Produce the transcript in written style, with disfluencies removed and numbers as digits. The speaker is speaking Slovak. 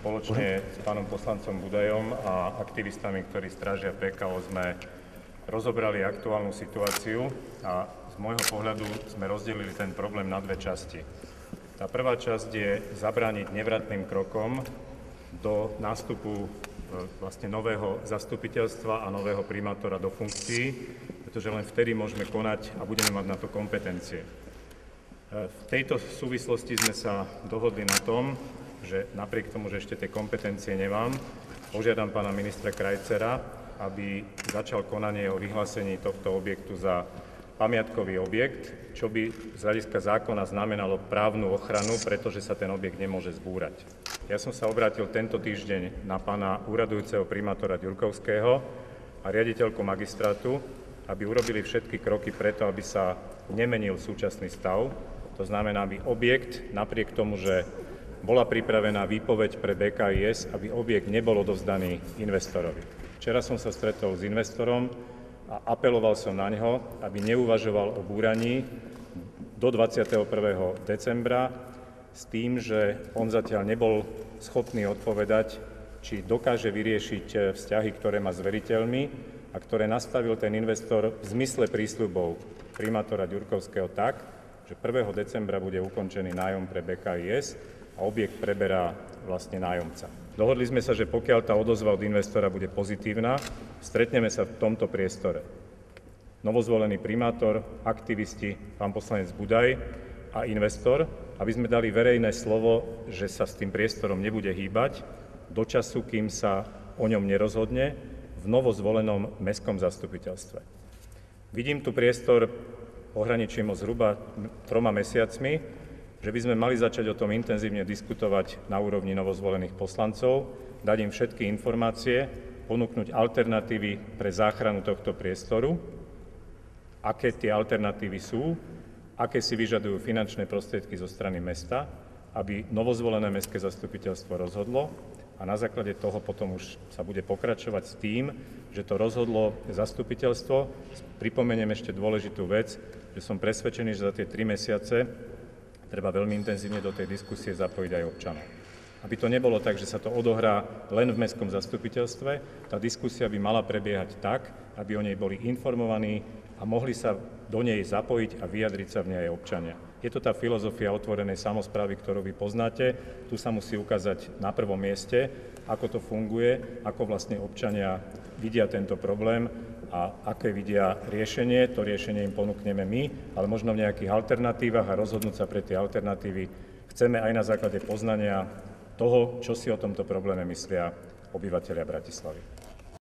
spoločne s pánom poslancom Budajom a aktivistami, ktorí strážia PKO, sme rozobrali aktuálnu situáciu a z môjho pohľadu sme rozdelili ten problém na dve časti. Tá prvá časť je zabrániť nevratným krokom do nástupu vlastne nového zastupiteľstva a nového primátora do funkcií, pretože len vtedy môžeme konať a budeme mať na to kompetencie. V tejto súvislosti sme sa dohodli na tom, že napriek tomu, že ešte tie kompetencie nemám, požiadam pána ministra Krajcera, aby začal konanie o vyhlásení tohto objektu za pamiatkový objekt, čo by z hľadiska zákona znamenalo právnu ochranu, pretože sa ten objekt nemôže zbúrať. Ja som sa obrátil tento týždeň na pána úradujúceho primátora Ďurkovského a riaditeľku magistrátu, aby urobili všetky kroky preto, aby sa nemenil súčasný stav. To znamená, aby objekt, napriek tomu, že bola pripravená výpoveď pre BKIS, aby objekt nebol odovzdaný investorovi. Včera som sa stretol s investorom a apeloval som na neho, aby neuvažoval o búraní do 21. decembra s tým, že on zatiaľ nebol schopný odpovedať, či dokáže vyriešiť vzťahy, ktoré má s veriteľmi a ktoré nastavil ten investor v zmysle prísľubov primátora Ďurkovského tak, že 1. decembra bude ukončený nájom pre BKIS a objekt preberá vlastne nájomca. Dohodli sme sa, že pokiaľ tá odozva od investora bude pozitívna, stretneme sa v tomto priestore. Novozvolený primátor, aktivisti, pán poslanec Budaj a investor, aby sme dali verejné slovo, že sa s tým priestorom nebude hýbať do času, kým sa o ňom nerozhodne v novozvolenom mestskom zastupiteľstve. Vidím tu priestor, ohraničím ho zhruba 3 mesiacmi, že by sme mali začať o tom intenzívne diskutovať na úrovni novozvolených poslancov, dať im všetky informácie, ponúknuť alternatívy pre záchranu tohto priestoru, aké tie alternatívy sú, aké si vyžadujú finančné prostriedky zo strany mesta, aby novozvolené mestské zastupiteľstvo rozhodlo a na základe toho potom už sa bude pokračovať s tým, že to rozhodlo zastupiteľstvo. Pripomeniem ešte dôležitú vec, že som presvedčený, že za tie 3 mesiace treba veľmi intenzívne do tej diskusie zapojiť aj občanov. Aby to nebolo tak, že sa to odohrá len v mestskom zastupiteľstve, tá diskusia by mala prebiehať tak, aby o nej boli informovaní a mohli sa do nej zapojiť a vyjadriť sa v nej aj občania. Je to tá filozofia otvorenej samosprávy, ktorú vy poznáte. Tu sa musí ukázať na prvom mieste, ako to funguje, ako vlastne občania vidia tento problém a aké vidia riešenie. To riešenie im ponúkneme my, ale možno v nejakých alternatívach a rozhodnúť sa pre tie alternatívy chceme aj na základe poznania toho, čo si o tomto probléme myslia obyvatelia Bratislavy.